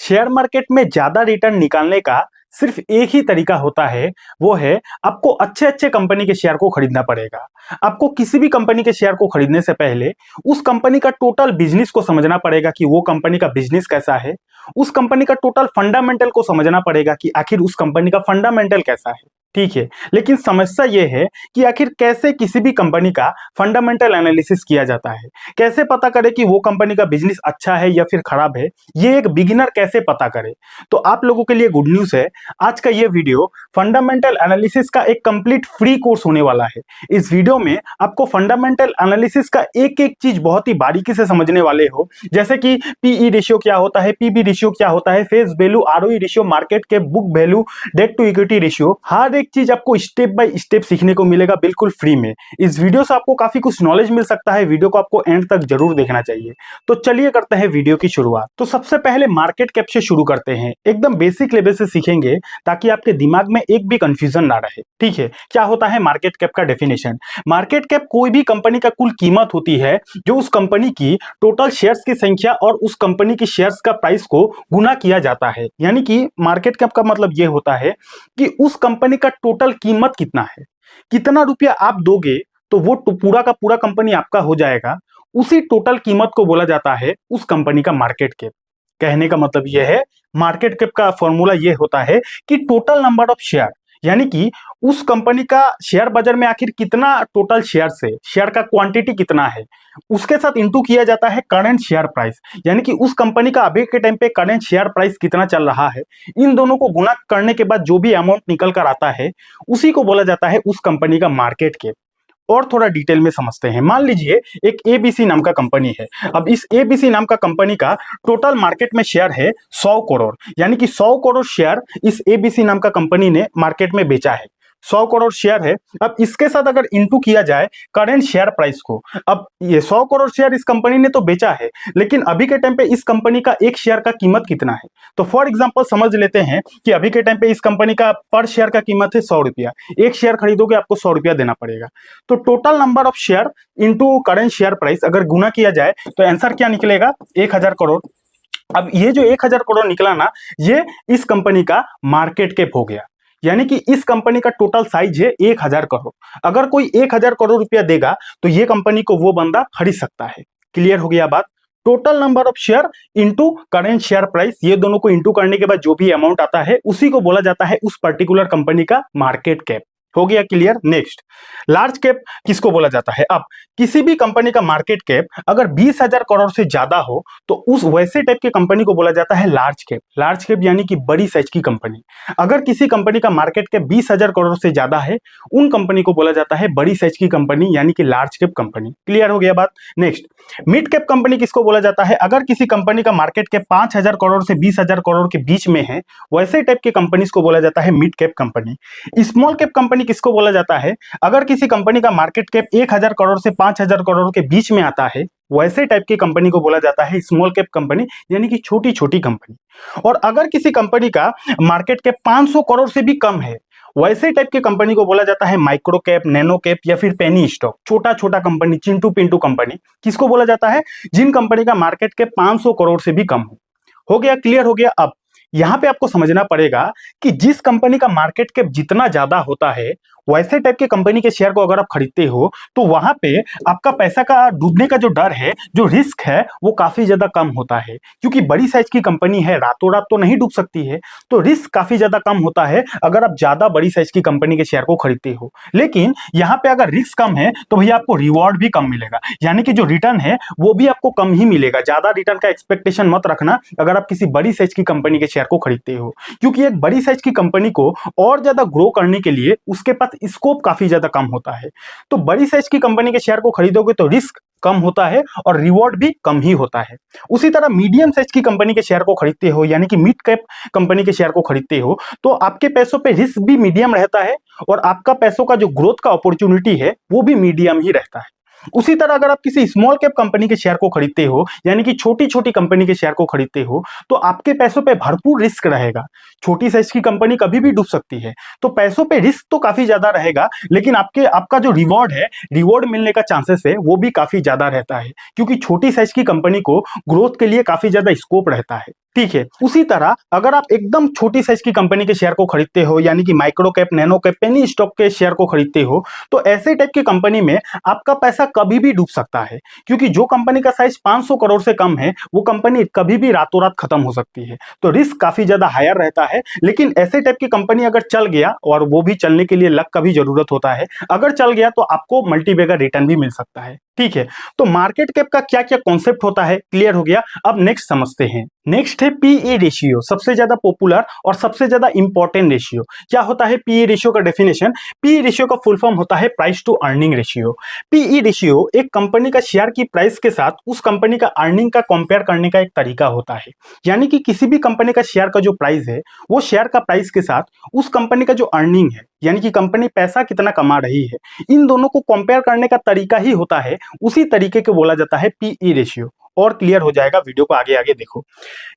Share market में ज्यादा return निकालने का सिर्फ एक ही तरीका होता है, वो है आपको अच्छे अच्छे कंपनी के शेयर को खरीदना पड़ेगा। आपको किसी भी कंपनी के शेयर को खरीदने से पहले उस कंपनी का टोटल बिजनेस को समझना पड़ेगा कि वो कंपनी का बिजनेस कैसा है। उस कंपनी का टोटल फंडामेंटल को समझना पड़ेगा कि आखिर उस कंपनी का फंडामेंटल कैसा है। ठीक है, लेकिन समस्या ये है कि आखिर कैसे किसी भी कंपनी का फंडामेंटल एनालिसिस किया जाता है, कैसे पता करें कि वो कंपनी का बिजनेस अच्छा है या फिर खराब है, ये एक बिगिनर कैसे पता करे। तो आप लोगों के लिए गुड न्यूज है, आज का ये वीडियो फंडामेंटल एनालिसिस का एक कंप्लीट फ्री कोर्स होने वाला है। इस वीडियो में आपको फंडामेंटल एनालिसिस का एक एक चीज बहुत ही बारीकी से समझने वाले हो, जैसे कि पीई रेशियो क्या होता है, पीबी रेशियो क्या होता है, face value, ROE ratio, market cap, book value, debt to equity ratio, हर एक चीज आपको स्टेप बाय स्टेप सीखने को मिलेगा बिल्कुल फ्री में। इस वीडियो से आपको काफी कुछ नॉलेज मिल सकता है, वीडियो को आपको एंड तक जरूर देखना चाहिए। तो चलिए करते हैं वीडियो की शुरुआत। तो सबसे पहले मार्केट कैप से शुरू करते हैं, एकदम बेसिक लेवल से सीखेंगे ताकि आपके दिमाग में एक भी कंफ्यूजन ना रहे। ठीक है, क्या होता है मार्केट कैप का डेफिनेशन? मार्केट कैप कोई भी कंपनी का कुल कीमत होती है जो उस कंपनी की टोटल शेयर्स की संख्या और उस कंपनी की शेयर्स का प्राइस को गुना किया जाता है। यानी कि मार्केट कैप का मतलब यह होता है कि उस कंपनी का टोटल कीमत कितना है, कितना रुपया आप दोगे तो वो पूरा का पूरा कंपनी आपका हो जाएगा। उसी टोटल कीमत को बोला जाता है उस कंपनी का मार्केट कैप। कहने का मतलब यह है, मार्केट कैप का फॉर्मूला यह होता है कि टोटल नंबर ऑफ शेयर, यानी कि उस कंपनी का शेयर बाजार में आखिर कितना टोटल शेयर है, शेयर का क्वांटिटी कितना है, उसके साथ इंटू किया जाता है करंट शेयर प्राइस, यानी कि उस कंपनी का अभी के टाइम पे करंट शेयर प्राइस कितना चल रहा है। इन दोनों को गुना करने के बाद जो भी अमाउंट निकल कर आता है उसी को बोला जाता है उस कंपनी का मार्केट कैप। और थोड़ा डिटेल में समझते हैं। मान लीजिए एक एबीसी नाम का कंपनी है। अब इस एबीसी नाम का कंपनी का टोटल मार्केट में शेयर है 100 करोड़, यानी कि 100 करोड़ शेयर इस एबीसी नाम का कंपनी ने मार्केट में बेचा है। 100 करोड़ शेयर है। अब इसके साथ अगर इंटू किया जाए करेंट शेयर प्राइस को, अब ये 100 करोड़ शेयर इस कंपनी ने तो बेचा है, लेकिन अभी के टाइम पे इस कंपनी का एक शेयर का कीमत कितना है। तो फॉर एग्जांपल समझ लेते हैं कि अभी के टाइम पे इस कंपनी का पर शेयर का कीमत है 100 रुपया। एक शेयर खरीदोगे आपको 100 रुपया देना पड़ेगा। तो total number of share into current share price अगर गुना किया जाए तो आंसर क्या निकलेगा? 1000 करोड़। अब ये जो 1000 करोड़ निकला ना, ये इस कंपनी का मार्केट कैप हो गया। यानी कि इस कंपनी का टोटल साइज है 1000 करोड़। अगर कोई 1000 करोड़ रुपया देगा तो ये कंपनी को वो बंदा खरीद सकता है। क्लियर हो गया बात? Total number of share into current share price, ये दोनों को इंटू करने के बाद जो भी अमाउंट आता है उसी को बोला जाता है उस पर्टिकुलर कंपनी का मार्केट कैप। हो गया क्लियर? नेक्स्ट, लार्ज कैप किसको बोला जाता है? अब किसी भी कंपनी का मार्केट कैप अगर 20,000 करोड़ से ज्यादा हो तो उस वैसे टाइप की कंपनी को बोला जाता है लार्ज कैप। लार्ज कैप यानी कि बड़ी साइज की कंपनी। अगर किसी कंपनी का मार्केट कैप 20,000 करोड़ से ज्यादा है, उन कंपनी को बोला जाता है बड़ी साइज की कंपनी, यानी कि लार्ज कैप कंपनी। क्लियर हो गया बात? नेक्स्ट, मिड कैप कंपनी किसको बोला जाता है? अगर किसी कंपनी का मार्केट कैप 5,000 करोड़ से 20,000 करोड़ के बीच में है, वैसे टाइप की कंपनीज को बोला जाता है mid cap company. Small cap company किसको बोला जाता है? अगर किसी कंपनी का मार्केट कैप 1000 करोड़ से 5000 करोड़ के बीच में आता है, वैसे टाइप की कंपनी को बोला जाता है स्मॉल कैप कंपनी, यानी कि छोटी छोटी कंपनी। और अगर किसी कंपनी का मार्केट कैप 500 करोड़ से भी कम है, वैसे टाइप की कंपनी को बोला जाता है माइक्रो कैप, नैनो कैप या फिर पेनी स्टॉक, छोटा छोटा कंपनी, चिंटू पिंटू कंपनी। किसको बोला जाता है? जिन कंपनी का मार्केट कैप 500 करोड़ से भी कम हो गया? क्लियर हो गया? अब यहां पे आपको समझना पड़ेगा कि जिस कंपनी का मार्केट कैप जितना ज्यादा होता है, वैसे टाइप के कंपनी के शेयर को अगर आप खरीदते हो तो वहां पे आपका पैसा का डूबने का जो डर है, जो रिस्क है, वो काफी ज्यादा कम होता है। क्योंकि बड़ी साइज की कंपनी है, रातों रात तो नहीं डूब सकती है, तो रिस्क काफी ज्यादा कम होता है अगर आप ज्यादा बड़ी साइज की कंपनी के शेयर को खरीदते हो। लेकिन यहाँ पे अगर रिस्क कम है तो भैया आपको रिवॉर्ड भी कम मिलेगा, यानी कि जो रिटर्न है वो भी आपको कम ही मिलेगा। ज्यादा रिटर्न का एक्सपेक्टेशन मत रखना अगर आप किसी बड़ी साइज की कंपनी के शेयर को खरीदते हो, क्योंकि एक बड़ी साइज की कंपनी को और ज्यादा ग्रो करने के लिए उसके पास स्कोप काफी ज्यादा कम होता है। तो बड़ी साइज की कंपनी के शेयर को खरीदोगे तो रिस्क कम होता है और रिवॉर्ड भी कम ही होता है। उसी तरह मीडियम साइज की कंपनी के शेयर को खरीदते हो, यानी कि मिड कैप कंपनी के शेयर को खरीदते हो, तो आपके पैसों पे रिस्क भी मीडियम रहता है और आपका पैसों का जो ग्रोथ का अपॉर्चुनिटी है वो भी मीडियम ही रहता है। उसी तरह अगर आप किसी स्मॉल कैप कंपनी के शेयर को खरीदते हो, यानी कि छोटी छोटी कंपनी के शेयर को खरीदते हो, तो आपके पैसों पे भरपूर रिस्क रहेगा। छोटी साइज की कंपनी कभी भी डूब सकती है, तो पैसों पे रिस्क तो काफी ज्यादा रहेगा, लेकिन आपका जो रिवॉर्ड है, रिवॉर्ड मिलने का चांसेस है वो भी काफी ज्यादा रहता है, क्योंकि छोटी साइज की कंपनी को ग्रोथ के लिए काफी ज्यादा स्कोप रहता है। ठीक है। उसी तरह अगर आप एकदम छोटी साइज की कंपनी के शेयर को खरीदते हो, यानी कि micro cap, nano cap, penny stock के शेयर को खरीदते हो, तो ऐसे टाइप की कंपनी में आपका पैसा कभी भी डूब सकता है, क्योंकि जो कंपनी का साइज 500 करोड़ से कम है वो कंपनी कभी भी रातों रात खत्म हो सकती है। तो रिस्क काफी ज्यादा हायर रहता है। लेकिन ऐसे टाइप की कंपनी अगर चल गया, और वो भी चलने के लिए लक का भी जरूरत होता है, अगर चल गया तो आपको मल्टीबैगर रिटर्न भी मिल सकता है। ठीक है, तो मार्केट कैप का क्या क्या कॉन्सेप्ट होता है क्लियर हो गया। अब नेक्स्ट समझते हैं। नेक्स्ट है पीई रेशियो, सबसे ज्यादा पॉपुलर और सबसे ज्यादा इंपॉर्टेंट रेशियो। क्या होता है पीई रेशियो का डेफिनेशन? पीई रेशियो का फुल फॉर्म होता है price to earning ratio. PE ratio एक कंपनी का शेयर की प्राइस के साथ उस कंपनी का अर्निंग का कंपेयर करने का एक तरीका होता है। यानी कि किसी भी कंपनी का शेयर का जो प्राइस है, वो शेयर का प्राइस के साथ उस कंपनी का जो अर्निंग है, यानी कि कंपनी पैसा कितना कमा रही है, इन दोनों को कंपेयर करने का तरीका ही होता है, उसी तरीके को बोला जाता है पीई रेशियो। और क्लियर हो जाएगा, वीडियो को आगे आगे देखो।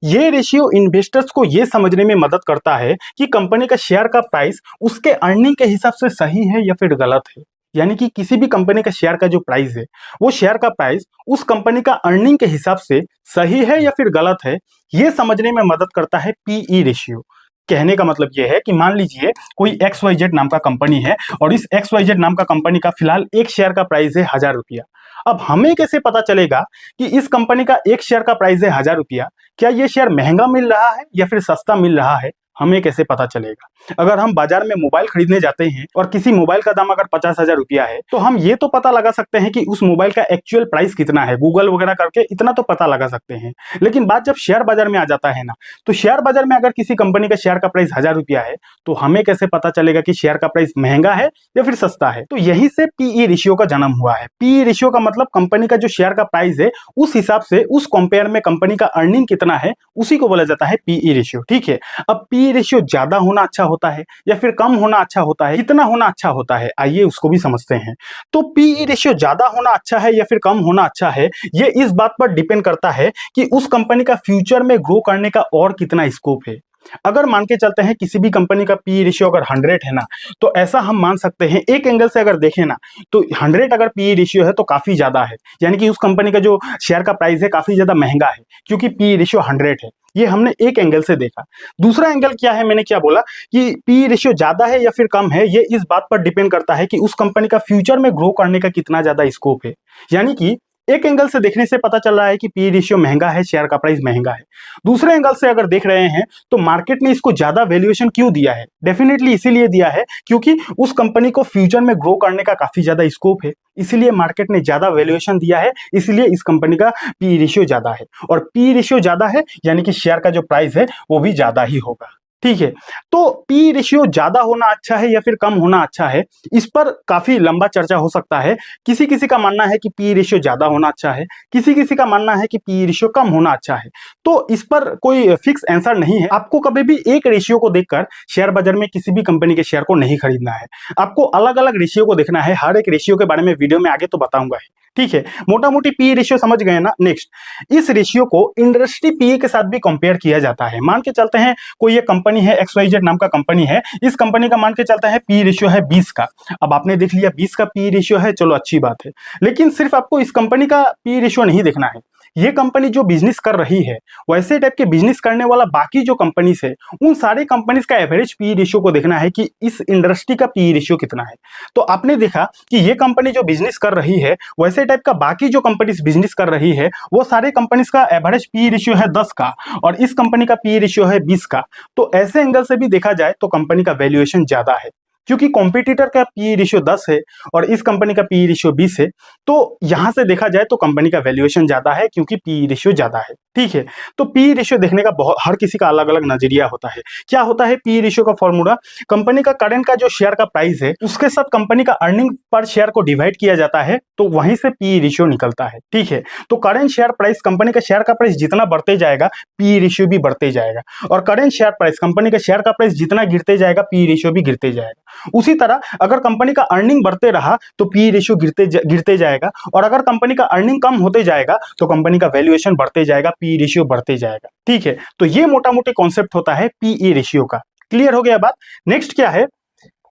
ये रेशियो इन्वेस्टर्स को ये समझने में मदद करता है कि कंपनी का शेयर का प्राइस उसके अर्निंग के हिसाब से सही है या फिर गलत है। यानी कि किसी भी कंपनी का शेयर का जो प्राइस है, वो शेयर का प्राइस उस कंपनी का अर्निंग के हिसाब से सही है या फिर गलत है, ये समझने में मदद करता है पीई रेशियो। कहने का मतलब यह है कि मान लीजिए कोई XYZ नाम का कंपनी है, और इस XYZ नाम का कंपनी का फिलहाल एक शेयर का प्राइस है 1000 रुपया। अब हमें कैसे पता चलेगा कि इस कंपनी का एक शेयर का प्राइस है 1000 रुपया, क्या ये शेयर महंगा मिल रहा है या फिर सस्ता मिल रहा है? हमें कैसे पता चलेगा? अगर हम बाजार में मोबाइल खरीदने जाते हैं और किसी मोबाइल का दाम अगर 50,000 रुपया है, तो हम ये तो पता लगा सकते हैं कि उस मोबाइल का एक्चुअल प्राइस कितना है, गूगल वगैरह करके इतना तो पता लगा सकते हैं। लेकिन बात जब शेयर बाजार में आ जाता है ना, तो शेयर बाजार में अगर किसी कंपनी का शेयर का प्राइस 1000 रुपया है, तो हमें कैसे पता चलेगा कि शेयर का प्राइस महंगा है या फिर सस्ता है? तो यहीं से पीई रेशियो का जन्म हुआ है। पीई रेशियो का मतलब कंपनी का जो शेयर का प्राइस है, उस हिसाब से उस कंपेयर में कंपनी का अर्निंग कितना है, उसी को बोला जाता है पीई रेशियो। ठीक है, अब पीई रेशियो ज्यादा होना अच्छा होता है या फिर कम होना अच्छा होता है, कितना होना अच्छा होता है, आइए उसको भी समझते हैं। तो पीई रेशियो ज्यादा होना अच्छा है या फिर कम होना अच्छा है, ये इस बात पर डिपेंड करता है कि उस कंपनी का फ्यूचर में ग्रो करने का और कितना स्कोप है। अगर मान के चलते हैं किसी भी कंपनी का पी रेशियो अगर 100 है ना, तो ऐसा हम मान सकते हैं, एक एंगल से अगर देखें ना, तो 100 अगर पी रेशियो है तो काफी ज्यादा है, यानी कि उस कंपनी का जो शेयर का प्राइस है काफी ज्यादा महंगा है, क्योंकि पी रेशियो 100 है। ये हमने एक एंगल से देखा। दूसरा एंगल क्या है, मैंने क्या बोला कि पी रेशियो ज्यादा है या फिर कम है, ये इस बात पर डिपेंड करता है कि उस कंपनी का फ्यूचर में ग्रो करने का कितना ज्यादा स्कोप है। यानी कि एक एंगल से देखने से पता चल रहा है कि पी रेशियो महंगा है, शेयर का प्राइस महंगा है। दूसरे एंगल से अगर देख रहे हैं तो मार्केट ने इसको ज्यादा वैल्यूएशन क्यों दिया है? डेफिनेटली इसीलिए दिया है क्योंकि उस कंपनी को फ्यूचर में ग्रो करने का काफी ज्यादा स्कोप है, इसीलिए मार्केट ने ज्यादा वैल्यूएशन दिया है, इसलिए इस कंपनी का पी रेशियो ज्यादा है। और पी रेशियो ज्यादा है यानी कि शेयर का जो प्राइस है वो भी ज्यादा ही होगा। ठीक है, तो पी रेशियो ज्यादा होना अच्छा है या फिर कम होना अच्छा है, इस पर काफी लंबा चर्चा हो सकता है। किसी किसी का मानना है कि पी रेशियो ज्यादा होना अच्छा है, किसी किसी का मानना है कि पी रेशियो कम होना अच्छा है। तो इस पर कोई फिक्स आंसर नहीं है। आपको कभी भी एक रेशियो को देखकर शेयर बाजार में किसी भी कंपनी के शेयर को नहीं खरीदना है, आपको अलग अलग रेशियो को देखना है। हर एक रेशियो के बारे में वीडियो में आगे तो बताऊंगा ही। ठीक है, मोटा मोटी पी रेशियो समझ गए ना। नेक्स्ट, इस रेशियो को इंडस्ट्री पीई के साथ भी कंपेयर किया जाता है। मान के चलते हैं कोई ये कंपनी है, XYZ नाम का कंपनी है, इस कंपनी का मान के चलता है पी रेशियो है 20 का। अब आपने देख लिया 20 का पी रेशियो है, चलो अच्छी बात है। लेकिन सिर्फ आपको इस कंपनी का पी रेशियो नहीं देखना है। ये कंपनी जो बिजनेस कर रही है, वैसे टाइप के बिजनेस करने वाला बाकी जो कंपनीज है, उन सारे कंपनीज का एवरेज पी रेशियो को देखना है कि इस इंडस्ट्री का पी रेशियो कितना है। तो आपने देखा कि ये कंपनी जो बिजनेस कर रही है, वैसे टाइप का बाकी जो कंपनीज बिजनेस कर रही है, वो सारे कंपनीज का एवरेज पी रेशियो है 10 का, और इस कंपनी का पी रेशियो है 20 का। तो ऐसे एंगल से भी देखा जाए तो कंपनी का वैल्यूएशन ज्यादा है, क्योंकि कॉम्पिटिटर का पी रेशियो 10 है और इस कंपनी का पी रेशियो 20 है। तो यहां से देखा जाए तो कंपनी का वैल्यूएशन ज्यादा है, क्योंकि पी रेशियो ज्यादा है। ठीक है, तो पी रेशियो देखने का बहुत हर किसी का अलग अलग नजरिया होता है। क्या होता है पी रेशियो का फॉर्मूला? कंपनी का करंट का जो शेयर का प्राइस है, उसके साथ कंपनी का अर्निंग पर शेयर को डिवाइड किया जाता है, तो वहीं से पी रेशियो निकलता है। ठीक है, तो करंट शेयर प्राइस, कंपनी का शेयर का प्राइस जितना बढ़ते जाएगा, पी रेशियो भी बढ़ते जाएगा, और करंट शेयर प्राइस, कंपनी का शेयर का प्राइस जितना गिरते जाएगा, पी रेशियो भी गिरते जाएगा। उसी तरह अगर कंपनी का अर्निंग बढ़ते रहा तो पी रेशियो गिरते जाएगा, और अगर कंपनी का अर्निंग कम होते जाएगा तो कंपनी का वैल्यूएशन बढ़ते जाएगा, पी रेशियो बढ़ते जाएगा। ठीक है, तो ये मोटा मोटी कॉन्सेप्ट होता है पीई रेशियो का। क्लियर हो गया बात? नेक्स्ट क्या है?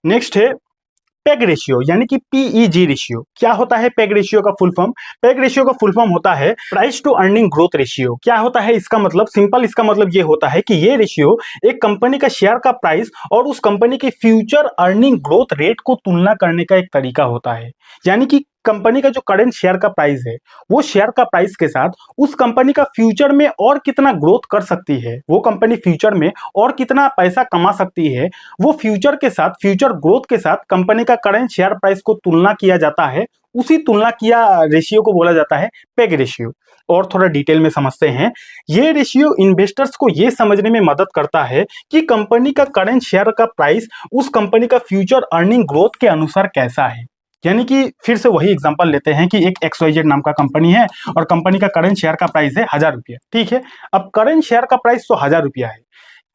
नेक्स्ट है पेग रेशियो यानी कि पीईजी रेशियो। क्या होता है पेग रेशियो का फुल फॉर्म? पेग रेशियो का फुल फॉर्म होता है price to earning growth ratio. क्या होता है इसका मतलब? सिंपल इसका मतलब ये होता है कि ये रेशियो एक कंपनी का शेयर का प्राइस और उस कंपनी की फ्यूचर अर्निंग ग्रोथ रेट को तुलना करने का एक तरीका होता है। यानी कि कंपनी का जो करंट शेयर का प्राइस है, वो शेयर का प्राइस के साथ उस कंपनी का फ्यूचर में और कितना ग्रोथ कर सकती है, वो कंपनी फ्यूचर में और कितना पैसा कमा सकती है, वो फ्यूचर के साथ, फ्यूचर ग्रोथ के साथ कंपनी का करंट शेयर प्राइस को तुलना किया जाता है। उसी तुलना किया रेशियो को बोला जाता है पेग रेशियो। और थोड़ा डिटेल में समझते हैं। ये रेशियो इन्वेस्टर्स को ये समझने में मदद करता है कि कंपनी का करंट शेयर का प्राइस उस कंपनी का फ्यूचर अर्निंग ग्रोथ के अनुसार कैसा है। यानी कि फिर से वही एग्जांपल लेते हैं कि एक XYZ नाम का कंपनी है और कंपनी का करंट शेयर का प्राइस है 1000 रुपया। ठीक है, अब करंट शेयर का प्राइस तो 1000 रुपया है।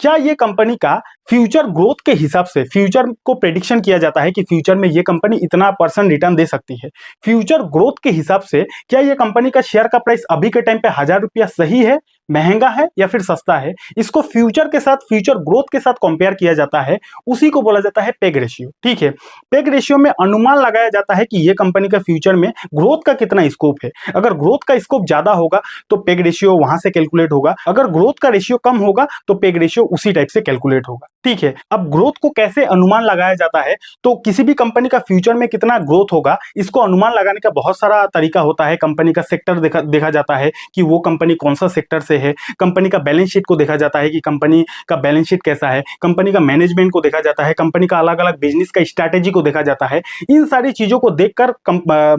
क्या ये कंपनी का फ्यूचर ग्रोथ के हिसाब से, फ्यूचर को प्रेडिक्शन किया जाता है कि फ्यूचर में ये कंपनी इतना % रिटर्न दे सकती है, फ्यूचर ग्रोथ के हिसाब से क्या ये कंपनी का शेयर का प्राइस अभी के टाइम पे 1000 रुपया सही है, महंगा है या फिर सस्ता है, इसको फ्यूचर के साथ, फ्यूचर ग्रोथ के साथ कंपेयर किया जाता है। उसी को बोला जाता है पेग रेशियो। ठीक है, पेग रेशियो में अनुमान लगाया जाता है कि ये कंपनी का फ्यूचर में ग्रोथ का कितना स्कोप है। अगर ग्रोथ का स्कोप ज्यादा होगा तो पेग रेशियो वहां से कैलकुलेट होगा, अगर ग्रोथ का रेशियो कम होगा तो पेग रेशियो उसी टाइप से कैलकुलेट होगा। ठीक है, अब ग्रोथ को कैसे अनुमान लगाया जाता है? तो किसी भी कंपनी का फ्यूचर में कितना ग्रोथ होगा, इसको अनुमान लगाने का बहुत सारा तरीका होता है। कंपनी का सेक्टर देखा जाता है कि वो कंपनी कौन सा सेक्टर से है, कंपनी का बैलेंस शीट को देखा जाता है कि कंपनी का बैलेंस शीट कैसा है, कंपनी का मैनेजमेंट को देखा जाता है, कंपनी का अलग अलग बिजनेस का स्ट्रैटेजी को देखा जाता है। इन सारी चीजों को देखकर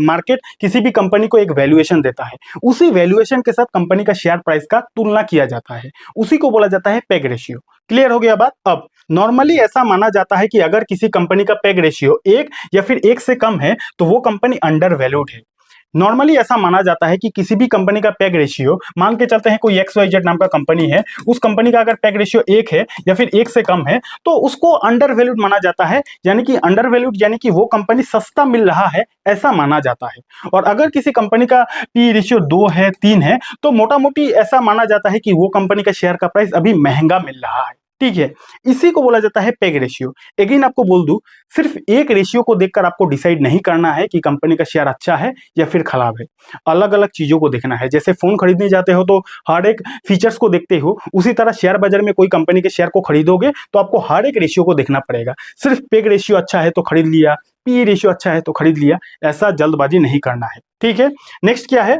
मार्केट किसी भी कंपनी को एक वैल्यूएशन देता है। उसी वैल्यूएशन के साथ कंपनी का शेयर प्राइस का तुलना किया जाता है। उसी को बोला जाता है पेग रेशियो। क्लियर हो गया बात? अब नॉर्मली ऐसा माना जाता है कि अगर किसी कंपनी का पेग रेशियो 1 या फिर 1 से कम है तो वो कंपनी अंडर वैल्यूड है। नॉर्मली ऐसा माना जाता है कि किसी भी कंपनी का पेग रेशियो, मान के चलते हैं कोई XYZ नाम का कंपनी है, उस कंपनी का अगर पेग रेशियो 1 है या फिर 1 से कम है तो उसको अंडर वैल्यूड माना जाता है। यानी कि अंडर वैल्यूड यानी कि वो कंपनी सस्ता मिल रहा है, ऐसा माना जाता है। और अगर किसी कंपनी का पी रेशियो 2 है, 3 है तो मोटा मोटी ऐसा माना जाता है कि वो कंपनी का शेयर का प्राइस अभी महंगा मिल रहा है। ठीक है, इसी को बोला जाता है पेग रेशियो। अगेन आपको बोल दूं, सिर्फ एक रेशियो को देखकर आपको डिसाइड नहीं करना है कि कंपनी का शेयर अच्छा है या फिर खराब है। अलग अलग चीजों को देखना है। जैसे फोन खरीदने जाते हो तो हर एक फीचर्स को देखते हो, उसी तरह शेयर बाजार में कोई कंपनी के शेयर को खरीदोगे तो आपको हर एक रेशियो को देखना पड़ेगा। सिर्फ पेग रेशियो अच्छा है तो खरीद लिया, पी रेशियो अच्छा है तो खरीद लिया, ऐसा जल्दबाजी नहीं करना है। ठीक है, नेक्स्ट क्या है?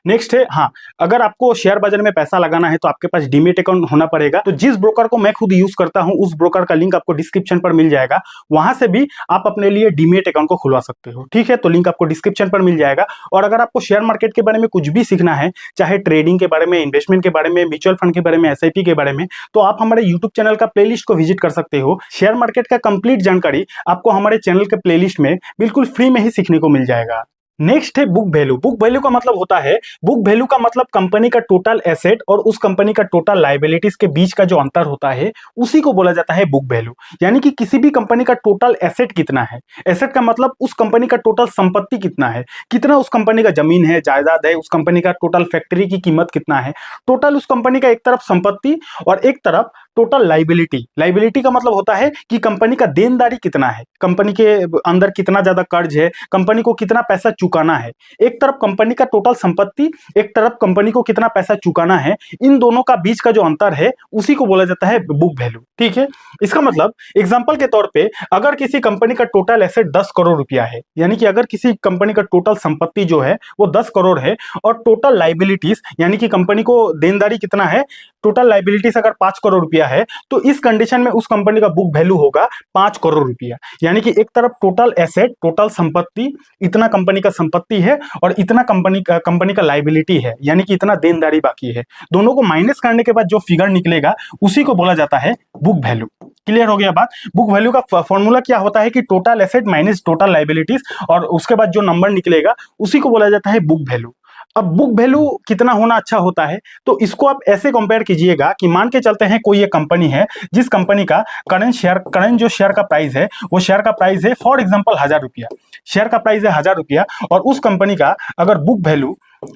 नेक्स्ट है, हाँ, अगर आपको शेयर बाजार में पैसा लगाना है तो आपके पास डीमेट अकाउंट होना पड़ेगा। तो जिस ब्रोकर को मैं खुद यूज करता हूं, उस ब्रोकर का लिंक आपको डिस्क्रिप्शन पर मिल जाएगा। वहां से भी आप अपने लिए डीमेट अकाउंट को खुलवा सकते हो। ठीक है, तो लिंक आपको डिस्क्रिप्शन पर मिल जाएगा। और अगर आपको शेयर मार्केट के बारे में कुछ भी सीखना है, चाहे ट्रेडिंग के बारे में, इन्वेस्टमेंट के बारे में, म्यूचुअल फंड के बारे में, SIP के बारे में, तो आप हमारे यूट्यूब चैनल का प्लेलिस्ट को विजिट कर सकते हो। शेयर मार्केट का कंप्लीट जानकारी आपको हमारे चैनल के प्लेलिस्ट में बिल्कुल फ्री में ही सीखने को मिल जाएगा। नेक्स्ट है बुक वैल्यू। बुक वैल्यू का मतलब होता है, बुक वैल्यू का मतलब कंपनी का टोटल एसेट और उस कंपनी का टोटल लायबिलिटीज के बीच का जो अंतर होता है, उसी को बोला जाता है बुक वैल्यू। यानी कि किसी भी कंपनी का टोटल एसेट कितना है, एसेट का मतलब उस कंपनी का टोटल संपत्ति कितना है, कितना उस कंपनी का जमीन है, जायदाद है, उस कंपनी का टोटल फैक्ट्री की कीमत कितना है, टोटल उस कंपनी का एक तरफ संपत्ति और एक तरफ टोटल लायबिलिटी। लायबिलिटी का मतलब होता है कि कंपनी का देनदारी कितना है, कंपनी के अंदर कितना ज्यादा कर्ज है, कंपनी को कितना पैसा चुकाना है। एक तरफ कंपनी का टोटल संपत्ति, एक तरफ कंपनी को कितना पैसा चुकाना है, इन दोनों का बीच का जो अंतर है उसी को बोला जाता है बुक वैल्यू। ठीक है, इसका मतलब एग्जांपल के तौर पे अगर किसी कंपनी का टोटल एसेट 10 करोड़ रुपया है, यानी कि अगर किसी कंपनी का टोटल संपत्ति जो है वो 10 करोड़ है और टोटल लायबिलिटीज यानी कि कंपनी को देनदारी कितना है, टोटल लायबिलिटीज अगर 5 करोड़ रुपया है, तो इस कंडीशन में उस कंपनी का बुक वैल्यू होगा 5 करोड़ रुपया। यानी कि एक तरफ टोटल एसेट, टोटल संपत्ति, इतना कंपनी का संपत्ति है और इतना कंपनी का लायबिलिटी है, यानी कि इतना देनदारी बाकी है। दोनों को माइनस करने के बाद जो फिगर निकलेगा उसी को बोला जाता है बुक वैल्यू। क्लियर हो गया बात? बुक वैल्यू का फॉर्मूला क्या होता है कि total asset minus total liabilities और उसके बाद जो नंबर निकलेगा उसी को बोला जाता है बुक वैल्यू। अब बुक वैल्यू कितना होना अच्छा होता है, तो इसको आप ऐसे कंपेयर कीजिएगा कि मान के चलते हैं कोई एक कंपनी है जिस कंपनी का करंट जो शेयर का प्राइस है, वो शेयर का प्राइस है फॉर एग्जांपल 1000 रुपया, शेयर का प्राइस है 1000 रुपया और उस कंपनी का अगर बुक वैल्यू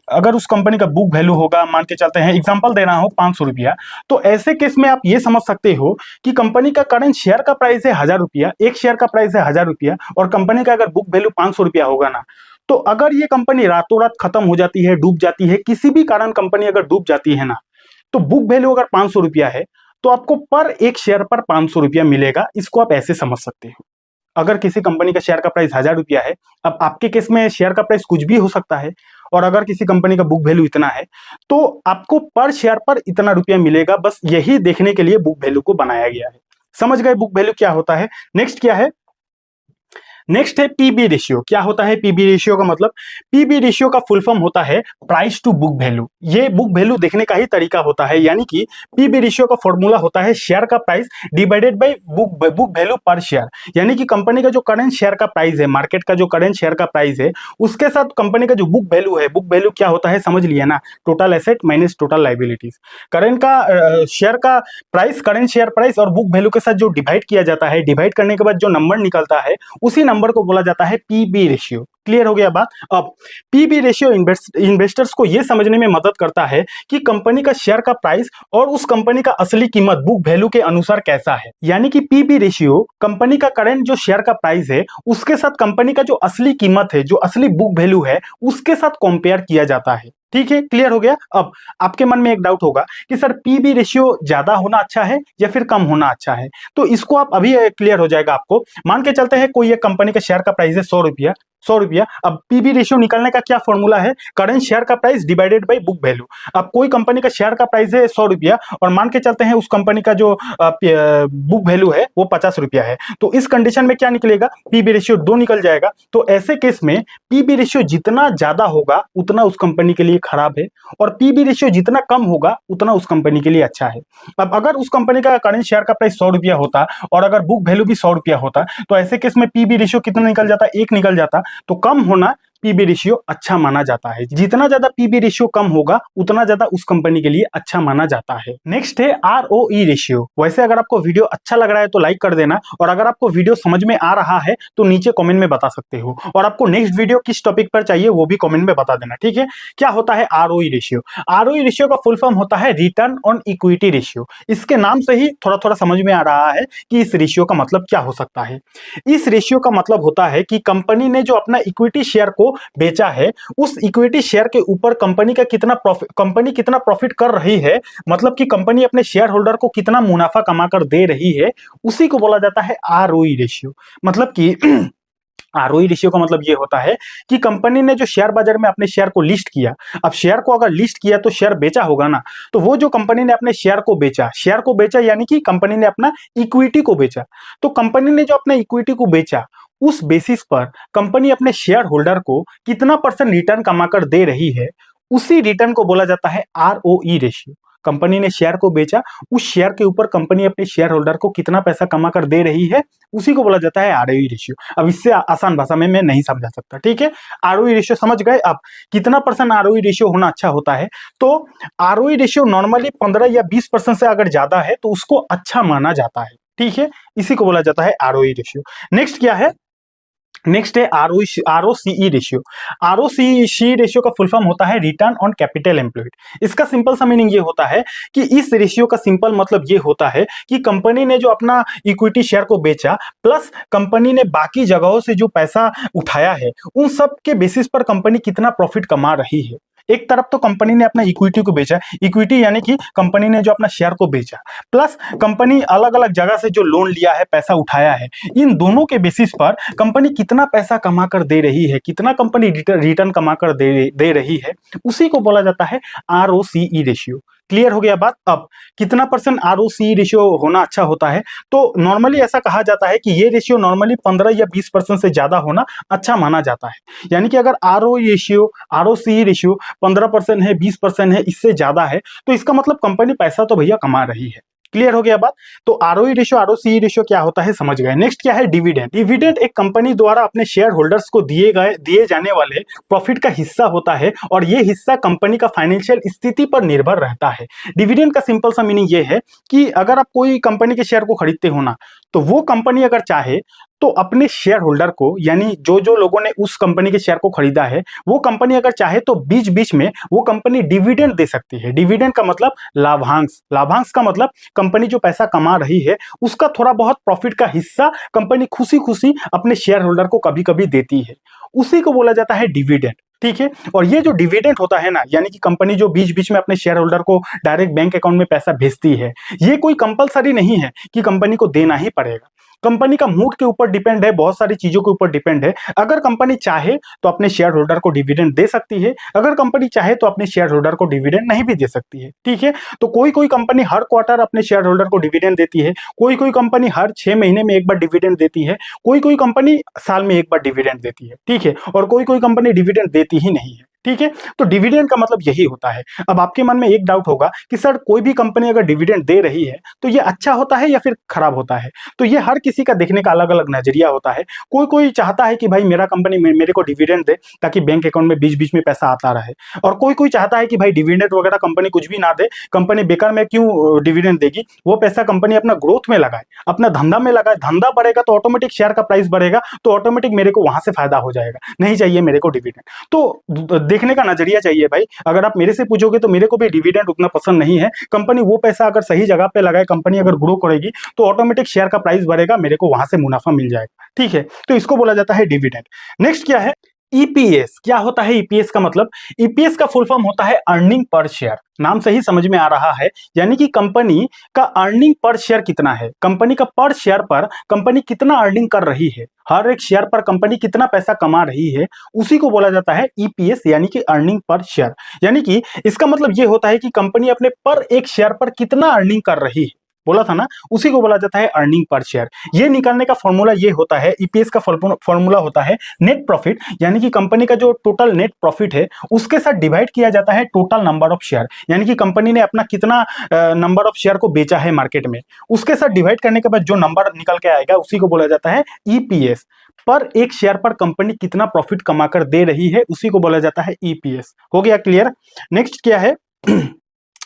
अगर उस कंपनी का बुक वैल्यू होगा, मान के चलते हैं एग्जांपल दे रहा हूं 500 रुपया, तो ऐसे केस में आप ये समझ सकते हो कि कंपनी का करंट शेयर का प्राइस है 1000 रुपया, एक शेयर का प्राइस है 1000 रुपया, और कंपनी का अगर बुक वैल्यू 500 रुपया होगा ना, तो अगर ये कंपनी रातों रात खत्म हो जाती है, डूब जाती है, किसी भी कारण कंपनी अगर डूब जाती है ना, तो बुक वैल्यू अगर 500 रुपया है तो आपको पर एक शेयर पर 500 रुपया मिलेगा। इसको आप ऐसे समझ सकते हो। अगर किसी कंपनी का शेयर का प्राइस 1000 रुपया है, अब आपके केस में शेयर का प्राइस कुछ भी हो सकता है, और अगर किसी कंपनी का बुक वैल्यू इतना है, तो आपको पर शेयर पर इतना रुपया मिलेगा। बस यही देखने के लिए बुक वैल्यू को बनाया गया है। समझ गए बुक वैल्यू क्या होता है। नेक्स्ट क्या है, नेक्स्ट है पीबी रेशियो। क्या होता है पीबी रेशियो का मतलब, पीबी रेशियो का फुल फॉर्म होता है प्राइस टू बुक वैल्यू। ये बुक वैल्यू देखने का ही तरीका होता है, यानी कि पीबी रेशियो का फॉर्मूला होता है शेयर का price divided by book value पर शेयर। यानी कि कंपनी का जो करंट शेयर का प्राइस है, मार्केट का जो करंट शेयर का प्राइस है, उसके साथ कंपनी का जो बुक वैल्यू है, बुक वैल्यू क्या होता है समझ लिया ना, total asset minus total liabilities. Current का शेयर का प्राइस, करंट शेयर प्राइस और बुक वैल्यू के साथ जो डिवाइड किया जाता है, डिवाइड करने के बाद जो नंबर निकलता है, उसी नंबर को बोला जाता है पीबी रेशियो। क्लियर हो गया बात। अब पीबी रेशियो इन्वेस्टर्स को यह समझने में मदद करता है कि कंपनी का शेयर का प्राइस और उस कंपनी का असली कीमत बुक वैल्यू के अनुसार कैसा है। यानी कि पीबी रेशियो कंपनी का करंट जो शेयर का प्राइस है उसके साथ कंपनी का जो असली कीमत है, जो असली बुक वैल्यू है, उसके साथ कंपेयर किया जाता है। ठीक है, क्लियर हो गया। अब आपके मन में एक डाउट होगा कि सर पीबी रेशियो ज्यादा होना अच्छा है या फिर कम होना अच्छा है, तो इसको आप अभी क्लियर हो जाएगा आपको। मान के चलते हैं कोई एक कंपनी का शेयर का प्राइस है 100 रुपया, 100 रुपया। अब पीबी रेशियो निकालने का क्या फॉर्मूला है, करंट शेयर का price divided by book value. अब कोई कंपनी का शेयर का प्राइस है 100 रुपया और मान के चलते हैं उस कंपनी का जो बुक वैल्यू है वो 50 रुपया है, तो इस कंडीशन में क्या निकलेगा, पीबी रेशियो 2 निकल जाएगा। तो ऐसे केस में पीबी रेशियो जितना ज्यादा होगा उतना उस कंपनी के लिए खराब है, और पीबी रेशियो जितना कम होगा उतना उस कंपनी के लिए अच्छा है। अब अगर उस कंपनी का करंट शेयर का प्राइस 100 रुपया होता और अगर बुक वैल्यू भी 100 रुपया होता, तो ऐसे केस में पीबी रेशियो कितना निकल जाता, 1 निकल जाता। तो कम होना पीबी रेशियो अच्छा माना जाता है। जितना ज्यादा पीबी रेशियो कम होगा उतना ज्यादा उस कंपनी के लिए अच्छा माना जाता है। नेक्स्ट है आरओई रेशियो। वैसे अगर आपको वीडियो अच्छा लग रहा है तो लाइक कर देना, और अगर आपको वीडियो समझ में आ रहा है तो नीचे कमेंट में बता सकते हो, और आपको नेक्स्ट वीडियो किस टॉपिक पर चाहिए वो भी कमेंट में बता देना। ठीक है, क्या होता है आरओई रेशियो। आरओई रेशियो का फुल फॉर्म होता है रिटर्न ऑन इक्विटी रेशियो। इसके नाम से ही थोड़ा थोड़ा समझ में आ रहा है कि इस रेशियो का मतलब क्या हो सकता है। इस रेशियो का मतलब होता है कि कंपनी ने जो अपना इक्विटी शेयर को बेचा है, उस इक्विटी शेयर के ऊपर कंपनी कितना प्रॉफिट कर रही है, मतलब कि कंपनी अपने शेयर होल्डर को कितना मुनाफा कमाकर दे रही है, उसी को बोला जाता है आरओई रेशियो। मतलब कि आरओई रेशियो का मतलब ये होता है कि कंपनी ने जो शेयर बाजार में अपने शेयर को लिस्ट किया, अब शेयर को अगर लिस्ट किया तो शेयर बेचा होगा ना, तो वो जो कंपनी ने अपने शेयर को बेचा यानी कि कंपनी ने अपना इक्विटी को बेचा। तो कंपनी ने जो अपना इक्विटी को बेचा, उस बेसिस पर कंपनी अपने शेयर होल्डर को कितना % रिटर्न कमाकर दे रही है, उसी रिटर्न को बोला जाता है आरओई रेशियो। कंपनी ने शेयर को बेचा, उस शेयर के ऊपर कंपनी अपने शेयर होल्डर को कितना पैसा कमा कर दे रही है, उसी को बोला जाता है आरओई रेशियो। अब इससे आसान भाषा में मैं नहीं समझा सकता। ठीक है, आरओई रेशियो समझ गए। अब कितना % आरओई रेशियो होना अच्छा होता है, तो आरओई रेशियो नॉर्मली 15 या 20% से अगर ज्यादा है तो उसको अच्छा माना जाता है। ठीक है, इसी को बोला जाता है आरओई रेशियो। नेक्स्ट क्या है, नेक्स्ट है आरओसीई रेशियो। आरओसीई रेशियो का फुल फॉर्म होता है रिटर्न ऑन कैपिटल एम्प्लॉयड। इसका सिंपल सा मीनिंग ये होता है कि इस रेशियो का सिंपल मतलब ये होता है कि कंपनी ने जो अपना इक्विटी शेयर को बेचा प्लस कंपनी ने बाकी जगहों से जो पैसा उठाया है, उन सब के बेसिस पर कंपनी कितना प्रॉफिट कमा रही है। एक तरफ तो कंपनी ने अपना इक्विटी को बेचा, इक्विटी यानी कि कंपनी ने जो अपना शेयर को बेचा, प्लस कंपनी अलग अलग जगह से जो लोन लिया है, पैसा उठाया है, इन दोनों के बेसिस पर कंपनी कितना पैसा कमा कर दे रही है, कितना कंपनी रिटर्न कमा कर दे रही है, उसी को बोला जाता है आरओसीई रेशियो। क्लियर हो गया बात। अब कितना % आरओसीई रेशियो होना अच्छा होता है, तो नॉर्मली ऐसा कहा जाता है कि ये रेशियो नॉर्मली 15 या 20% से ज्यादा होना अच्छा माना जाता है। यानी कि अगर आरओसीई रेशियो 15% है, 20% है, इससे ज्यादा है, तो इसका मतलब कंपनी पैसा तो भैया कमा रही है। क्लियर हो गया बात। तो आरओई रेशियो, आरओसीई रेशियो क्या होता है समझ गए। नेक्स्ट क्या है, डिविडेंड। डिविडेंड एक कंपनी द्वारा अपने शेयर होल्डर्स को दिए जाने वाले प्रॉफिट का हिस्सा होता है, और ये हिस्सा कंपनी का फाइनेंशियल स्थिति पर निर्भर रहता है। डिविडेंड का सिंपल सा मीनिंग ये है कि अगर आप कोई कंपनी के शेयर को खरीदते हो ना, तो वो कंपनी अगर चाहे तो अपने शेयर होल्डर को, यानी जो जो लोगों ने उस कंपनी के शेयर को खरीदा है, वो कंपनी अगर चाहे तो बीच बीच में वो कंपनी डिविडेंड दे सकती है। डिविडेंड का मतलब लाभांश, लाभांश का मतलब कंपनी जो पैसा कमा रही है उसका थोड़ा बहुत प्रॉफिट का हिस्सा कंपनी खुशी खुशी अपने शेयर होल्डर को कभी कभी देती है, उसी को बोला जाता है डिविडेंड। ठीक है, और ये जो डिविडेंड होता है ना, यानी कि कंपनी जो बीच बीच में अपने शेयर होल्डर को डायरेक्ट बैंक अकाउंट में पैसा भेजती है, ये कोई कंपलसरी नहीं है कि कंपनी को देना ही पड़ेगा। कंपनी का मूड के ऊपर डिपेंड है, बहुत सारी चीजों के ऊपर डिपेंड है। अगर कंपनी चाहे तो अपने शेयर होल्डर को डिविडेंड दे सकती है, अगर कंपनी चाहे तो अपने शेयर होल्डर को डिविडेंड नहीं भी दे सकती है। ठीक है, तो कोई कोई कंपनी हर क्वार्टर अपने शेयर होल्डर को डिविडेंड देती है, कोई कोई कंपनी हर 6 महीने में एक बार डिविडेंड देती है, कोई कोई कंपनी साल में एक बार डिविडेंड देती है। ठीक है, और कोई कोई कंपनी डिविडेंड देती ही नहीं है। ठीक है, तो डिविडेंड का मतलब यही होता है। अब आपके मन में एक डाउट होगा कि सर कोई भी कंपनी अगर डिविडेंड दे रही है तो ये अच्छा होता है या फिर खराब होता है? तो ये हर किसी का देखने का अलग अलग नजरिया होता है। कोई कोई चाहता है कि भाई मेरा कंपनी मेरे को डिविडेंड दे ताकि बैंक अकाउंट में बीच बीच में पैसा आता रहे, और कोई कोई चाहता है कि भाई डिविडेंड वगैरह कंपनी कुछ भी ना दे, कंपनी बेकार में क्यों डिविडेंड देगी, वो पैसा कंपनी अपना ग्रोथ में लगाए, अपना धंधा में लगाए, धंधा बढ़ेगा तो ऑटोमेटिक शेयर का प्राइस बढ़ेगा, तो ऑटोमेटिक मेरे को वहां से फायदा हो जाएगा, नहीं चाहिए मेरे को डिविडेंड। तो देखने का नजरिया चाहिए भाई। अगर आप मेरे से पूछोगे तो मेरे को भी डिविडेंड उतना पसंद नहीं है। कंपनी वो पैसा अगर सही जगह पे लगाए, कंपनी अगर ग्रो करेगी तो ऑटोमेटिक शेयर का प्राइस बढ़ेगा, मेरे को वहां से मुनाफा मिल जाएगा। ठीक है, तो इसको बोला जाता है डिविडेंड। नेक्स्ट क्या है? ईपीएस। क्या होता है ईपीएस का मतलब? ईपीएस का फुल फॉर्म होता है अर्निंग पर शेयर। नाम से ही समझ में आ रहा है, यानी कि कंपनी का अर्निंग पर शेयर कितना है, कंपनी का पर शेयर पर कंपनी कितना अर्निंग कर रही है, हर एक शेयर पर कंपनी कितना पैसा कमा रही है, उसी को बोला जाता है ईपीएस, यानी कि अर्निंग पर शेयर। यानी कि इसका मतलब ये होता है कि कंपनी अपने पर एक शेयर पर कितना अर्निंग कर रही है, बोला था ना, उसी को बोला जाता है अर्निंग पर शेयर। ये निकालने का फॉर्मूला ये होता है, ईपीएस का फॉर्मूला होता है नेट प्रॉफिट, यानी कि कंपनी का जो टोटल नेट प्रॉफिट है उसके साथ डिवाइड किया जाता है टोटल नंबर ऑफ शेयर, यानी कि कंपनी ने अपना कितना नंबर ऑफ शेयर को बेचा है मार्केट में, उसके साथ डिवाइड करने के बाद जो नंबर निकल के आएगा उसी को बोला जाता है ईपीएस। पर एक शेयर पर कंपनी कितना प्रॉफिट कमाकर दे रही है उसी को बोला जाता है ईपीएस। हो गया क्लियर? नेक्स्ट क्या है?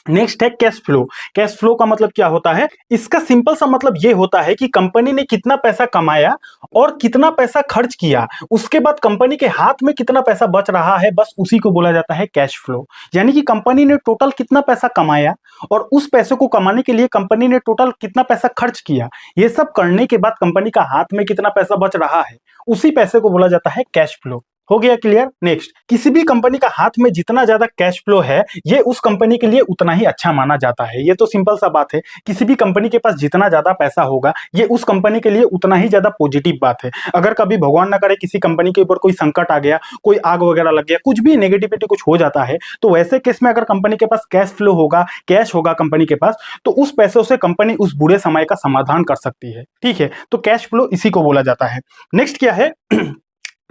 नेक्स्ट है कैश फ्लो। कैश फ्लो का मतलब क्या होता है? इसका सिंपल सा मतलब ये होता है कि कंपनी ने कितना पैसा कमाया और कितना पैसा खर्च किया, उसके बाद कंपनी के हाथ में कितना पैसा बच रहा है, बस उसी को बोला जाता है कैश फ्लो। यानी कि कंपनी ने टोटल कितना पैसा कमाया और उस पैसे को कमाने के लिए कंपनी ने टोटल कितना पैसा खर्च किया, ये सब करने के बाद कंपनी का हाथ में कितना पैसा बच रहा है, उसी पैसे को बोला जाता है कैश फ्लो। हो गया क्लियर? नेक्स्ट, किसी भी कंपनी का हाथ में जितना ज्यादा कैश फ्लो है ये उस कंपनी के लिए उतना ही अच्छा माना जाता है। ये तो सिंपल सा बात है, किसी भी कंपनी के पास जितना ज्यादा पैसा होगा ये उस कंपनी के लिए उतना ही ज्यादा पॉजिटिव बात है। अगर कभी भगवान ना करे किसी कंपनी के ऊपर कोई संकट आ गया, कोई आग वगैरह लग गया, कुछ भी नेगेटिविटी कुछ हो जाता है, तो वैसे केस में अगर कंपनी के पास कैश फ्लो होगा, कैश होगा कंपनी के पास, तो उस पैसों से कंपनी उस बुरे समय का समाधान कर सकती है। ठीक है, तो कैश फ्लो इसी को बोला जाता है। नेक्स्ट क्या है?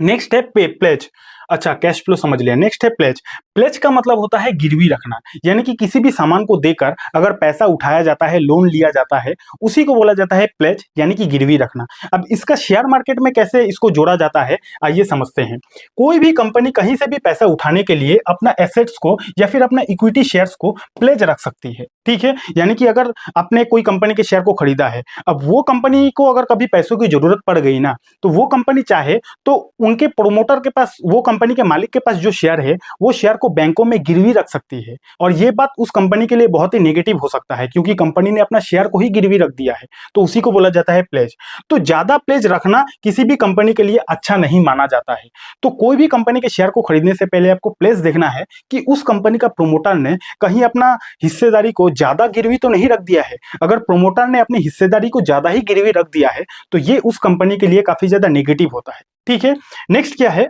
नेक्स्ट है प्लेज। अच्छा, कैश फ्लो समझ लिया। नेक्स्ट है प्लेज। प्लेज का मतलब होता है गिरवी रखना, यानी कि किसी भी सामान को देकर अगर पैसा उठाया जाता है, लोन लिया जाता है, उसी को बोला जाता है प्लेज, यानी कि गिरवी रखना। अब इसका शेयर मार्केट में कैसे इसको जोड़ा जाता है आइए समझते हैं। कोई भी कंपनी कहीं से भी पैसा उठाने के लिए अपना एसेट्स को या फिर अपना इक्विटी शेयर्स को प्लेज रख सकती है। ठीक है, यानी कि अगर आपने कोई कंपनी के शेयर को खरीदा है, अब वो कंपनी को अगर कभी पैसों की जरूरत पड़ गई ना, तो वो कंपनी चाहे तो उनके प्रोमोटर के पास, वो कंपनी के मालिक के पास जो शेयर है वो शेयर को बैंकों में गिरवी रख सकती है। और ये बात उस कंपनी के लिए बहुत ही नेगेटिव हो सकता है, क्योंकि कंपनी ने अपना शेयर को ही गिरवी रख दिया है, तो उसी को बोला जाता है प्लेज। तो ज्यादा प्लेज रखना किसी भी कंपनी के लिए अच्छा नहीं माना जाता है। तो कोई भी कंपनी के शेयर को खरीदने से पहले आपको प्लेज देखना है कि उस कंपनी का प्रोमोटर ने कहीं अपना हिस्सेदारी को ज्यादा गिरवी तो नहीं रख दिया है। अगर प्रोमोटर ने अपनी हिस्सेदारी को ज्यादा ही गिरवी रख दिया है तो ये उस कंपनी के लिए काफी ज्यादा नेगेटिव होता है। ठीक है, नेक्स्ट क्या है?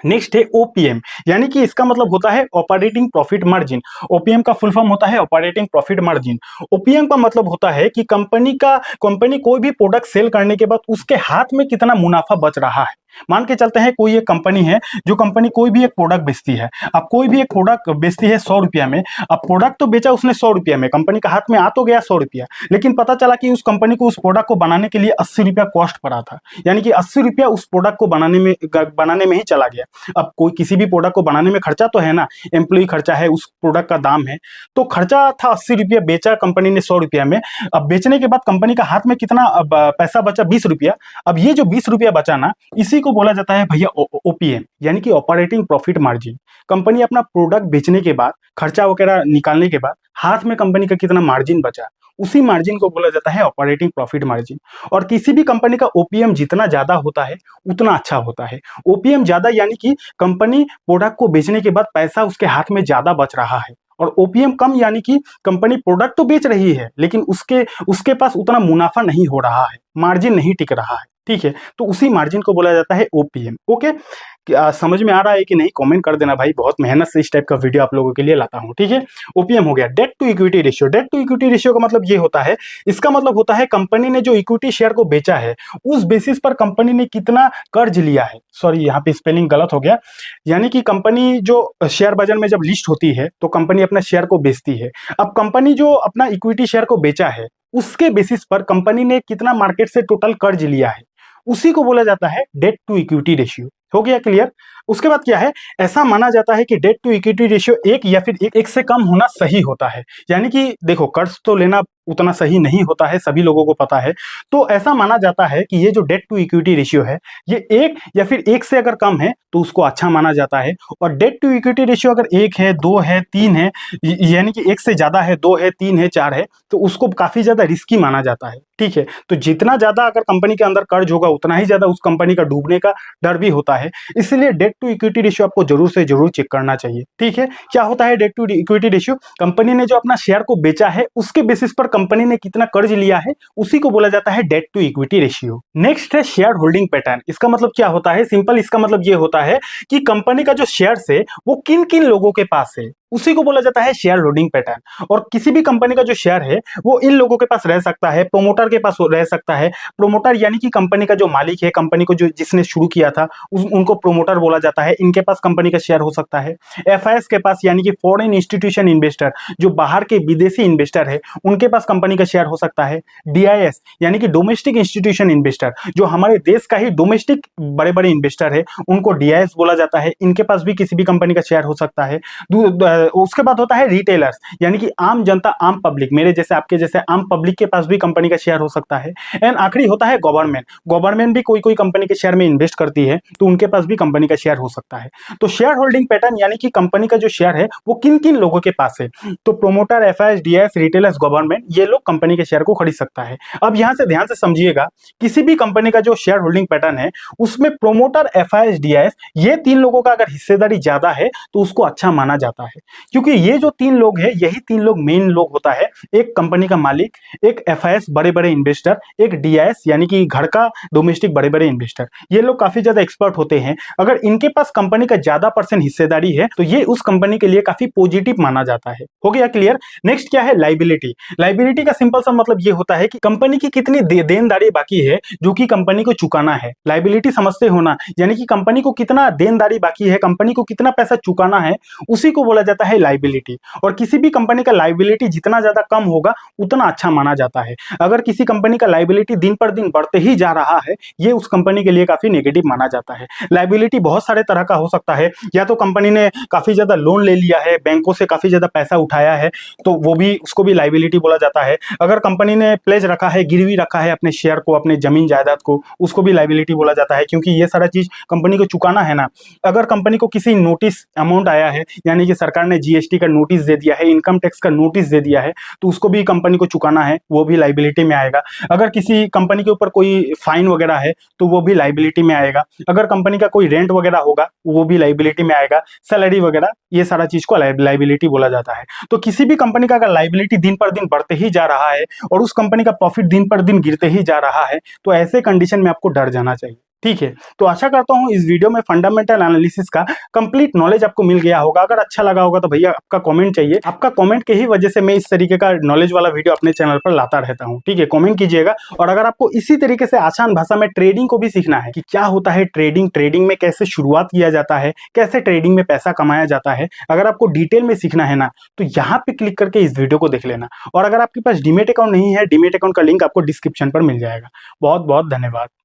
नेक्स्ट है ओपीएम, यानी कि इसका मतलब होता है ऑपरेटिंग प्रॉफिट मार्जिन। ओपीएम का फुल फॉर्म होता है ऑपरेटिंग प्रॉफिट मार्जिन। ओपीएम का मतलब होता है कि कंपनी कोई भी प्रोडक्ट सेल करने के बाद उसके हाथ में कितना मुनाफा बच रहा है, मान के चलते हैं कोई एक कंपनी है, जो कंपनी कोई भी एक प्रोडक्ट बेचती है। अब कोई भी एक प्रोडक्ट बेचती है 100 रुपया में। अब प्रोडक्ट तो बेचा उसने 100 रुपया में, कंपनी का हाथ में आ तो गया 100 रुपया, लेकिन पता चला कि उस कंपनी को उस प्रोडक्ट को बनाने के लिए 80 रुपया कॉस्ट पड़ा था। यानी कि 80 रुपया उस प्रोडक्ट को बनाने में ही चला गया। अब कोई किसी भी प्रोडक्ट को बनाने में खर्चा तो है ना, एम्प्लॉय खर्चा है, उस प्रोडक्ट का दाम है, तो खर्चा था 80 रुपया, बेचा कंपनी ने 100 रुपया में। अब बेचने के बाद कंपनी का हाथ में कितना पैसा बचा? 20 रुपया। अब ये जो 20 रुपया बचा ना, इसी को बोला जाता है भैया ओपीएम, यानी कि ऑपरेटिंग प्रॉफिट मार्जिन। कंपनी अपना प्रोडक्ट बेचने के बाद, खर्चा वगैरह निकालने के बाद हाथ में कंपनी का कितना मार्जिन बचा, उसी मार्जिन को बोला जाता है ऑपरेटिंग प्रॉफिट मार्जिन। और किसी भी कंपनी का ओपीएम जितना ज्यादा होता है उतना अच्छा होता है। ओपीएम ज्यादा यानी कि कंपनी प्रोडक्ट को बेचने के बाद पैसा उसके हाथ में ज्यादा बच रहा है, और ओपीएम कम यानी कि कंपनी प्रोडक्ट तो बेच रही है लेकिन उसके पास उतना मुनाफा नहीं हो रहा है, मार्जिन नहीं टिक रहा है। ठीक है, तो उसी मार्जिन को बोला जाता है ओपीएम। ओके, क्या समझ में आ रहा है कि नहीं? कमेंट कर देना भाई, बहुत मेहनत से इस टाइप का वीडियो आप लोगों के लिए लाता हूं। ठीक है, ओपीएम हो गया। Debt to equity ratio. Debt to equity ratio का मतलब ये होता है, इसका मतलब होता है कंपनी ने जो इक्विटी शेयर को बेचा है उस बेसिस पर कंपनी ने कितना कर्ज लिया है। सॉरी, यहाँ पे स्पेलिंग गलत हो गया। यानी कि कंपनी जो शेयर बाजार में जब लिस्ट होती है तो कंपनी अपना शेयर को बेचती है। अब कंपनी जो अपना इक्विटी शेयर को बेचा है उसके बेसिस पर कंपनी ने कितना मार्केट से टोटल कर्ज लिया है, उसी को बोला जाता है डेट टू इक्विटी रेशियो। हो गया क्लियर? उसके बाद क्या है, ऐसा माना जाता है कि डेट टू इक्विटी रेशियो 1 या फिर एक से कम होना सही होता है। यानी कि देखो, कर्ज तो लेना उतना सही नहीं होता है, सभी लोगों को पता है। तो ऐसा माना जाता है कि ये जो डेट टू इक्विटी रेशियो है, ये 1 या फिर 1 से अगर कम है तो उसको अच्छा माना जाता है। और डेट टू इक्विटी रेशियो अगर 1 है, 2 है, 3 है, यानी कि 1 से ज्यादा है, 2 है, 3 है, 4 है, तो उसको काफी ज्यादा रिस्की माना जाता है। ठीक है, तो जितना ज्यादा अगर कंपनी के अंदर कर्ज होगा उतना ही ज्यादा उस कंपनी का डूबने का डर भी होता है। इसलिए डेट टू इक्विटी रेशियो आपको जरूर से जरूर चेक करना चाहिए। ठीक है, क्या होता है debt to equity ratio? Company ने जो अपना शेयर को बेचा है उसके बेसिस पर कंपनी ने कितना कर्ज लिया है, उसी को बोला जाता है debt to equity ratio. Next है शेयर होल्डिंग पैटर्न। इसका मतलब क्या होता है? सिंपल, इसका मतलब ये होता है कि कंपनी का जो शेयर्स है वो किन किन लोगों के पास है, उसी को बोला जाता है शेयर होल्डिंग पैटर्न। और किसी भी कंपनी का जो शेयर है वो इन लोगों के पास रह सकता है, प्रोमोटर के पास रह सकता है। प्रोमोटर यानी कि कंपनी का जो मालिक है, कंपनी को जो जिसने शुरू किया था उनको प्रोमोटर बोला जाता है, इनके पास कंपनी का शेयर हो सकता है। एफआईएस के पास यानी कि फॉरेन इंस्टीट्यूशन इन्वेस्टर, जो बाहर के विदेशी इन्वेस्टर है, उनके पास कंपनी का शेयर हो सकता है। डीआईएस यानी कि डोमेस्टिक इंस्टीट्यूशन इन्वेस्टर, जो हमारे देश का ही डोमेस्टिक बड़े बड़े इन्वेस्टर है, उनको डीआईएस बोला जाता है, इनके पास भी किसी भी कंपनी का शेयर हो सकता है। उसके बाद होता है रिटेलर्स, यानी कि आम जनता, आम पब्लिक, मेरे जैसे आपके जैसे आम पब्लिक के पास भी कंपनी का शेयर हो सकता है। एंड आखिरी होता है गवर्नमेंट। गवर्नमेंट भी कोई कोई कंपनी के शेयर में इन्वेस्ट करती है, तो उनके पास भी कंपनी का शेयर हो सकता है। तो शेयर होल्डिंग पैटर्न यानी कि कंपनी का जो शेयर है वो किन किन लोगों के पास है, तो promoter, FIS, DIIs, retailers, government, ये लोग कंपनी के शेयर को खरीद सकता है। अब यहां से ध्यान से समझिएगा, किसी भी कंपनी का जो शेयर होल्डिंग पैटर्न है उसमें प्रोमोटर, एफआईएस, डीआईएस, ये 3 लोगों का अगर हिस्सेदारी ज्यादा है तो उसको अच्छा माना जाता है। क्योंकि ये जो 3 लोग हैं, यही 3 लोग मेन लोग होता है। एक कंपनी का मालिक, एक एफआईएस बड़े बड़े इन्वेस्टर, एक डीआईएस यानी कि घर का डोमेस्टिक बड़े बड़े इन्वेस्टर। ये लोग काफी ज्यादा एक्सपर्ट होते हैं। अगर इनके पास कंपनी का ज्यादा % हिस्सेदारी है तो ये उस कंपनी के लिए काफी पॉजिटिव माना जाता है। हो गया क्लियर? नेक्स्ट क्या है, लायबिलिटी। लायबिलिटी का सिंपल सा मतलब ये होता है कि कंपनी की कितनी देनदारी बाकी है जो कि कंपनी को चुकाना है। लायबिलिटी समझते हो ना, यानी कि कंपनी को कितना देनदारी बाकी है, कंपनी को कितना पैसा चुकाना है, उसी को बोला जाता है लायबिलिटी। और किसी भी कंपनी का लायबिलिटी जितना ज्यादा कम होगा उतना अच्छा माना जाता है। अगर किसी कंपनी का लायबिलिटी दिन पर दिन बढ़ते ही जा रहा है, ये उस कंपनी के लिए काफी नेगेटिव माना जाता है। लायबिलिटी बहुत सारे तरह का हो सकता है, या तो कंपनी ने काफी ज्यादा लोन ले लिया है, बैंकों से काफी ज्यादा पैसा उठाया है, तो वो भी, उसको भी लायबिलिटी बोला जाता है। अगर कंपनी ने प्लेज रखा है, गिरवी रखा है अपने शेयर को, अपने जमीन जायदाद को, उसको भी लायबिलिटी बोला जाता है, क्योंकि ये सारा चीज कंपनी को चुकाना है ना। अगर कंपनी को किसी नोटिस अमाउंट आया है, यानी कि सरकार ने जीएसटी का नोटिस दे दिया है, इनकम टैक्स का नोटिस दे दिया है, तो उसको भी कंपनी को चुकाना है, वो भी लायबिलिटी में आएगा। अगर किसी कंपनी के ऊपर कोई फाइन वगैरह है तो वो भी लायबिलिटी में आएगा। अगर कंपनी का कोई रेंट वगैरह होगा वो भी लायबिलिटी में आएगा, सैलरी वगैरह, ये सारा चीज को लायबिलिटी बोला जाता है। तो किसी भी कंपनी का अगर लायबिलिटी दिन पर दिन बढ़ते ही जा रहा है और उस कंपनी का प्रॉफिट दिन पर दिन गिरते ही जा रहा है, तो ऐसे कंडीशन में आपको डर जाना चाहिए। ठीक है, तो आशा करता हूँ इस वीडियो में फंडामेंटल एनालिसिस का कंप्लीट नॉलेज आपको मिल गया होगा। अगर अच्छा लगा होगा तो भैया आपका कमेंट चाहिए। आपका कमेंट के ही वजह से मैं इस तरीके का नॉलेज वाला वीडियो अपने चैनल पर लाता रहता हूँ। ठीक है, कमेंट कीजिएगा। और अगर आपको इसी तरीके से आसान भाषा में ट्रेडिंग को भी सीखना है कि क्या होता है ट्रेडिंग, ट्रेडिंग में कैसे शुरुआत किया जाता है, कैसे ट्रेडिंग में पैसा कमाया जाता है, अगर आपको डिटेल में सीखना है ना, तो यहाँ पे क्लिक करके इस वीडियो को देख लेना। और अगर आपके पास डीमैट अकाउंट नहीं है, डीमैट अकाउंट का लिंक आपको डिस्क्रिप्शन पर मिल जाएगा। बहुत बहुत धन्यवाद।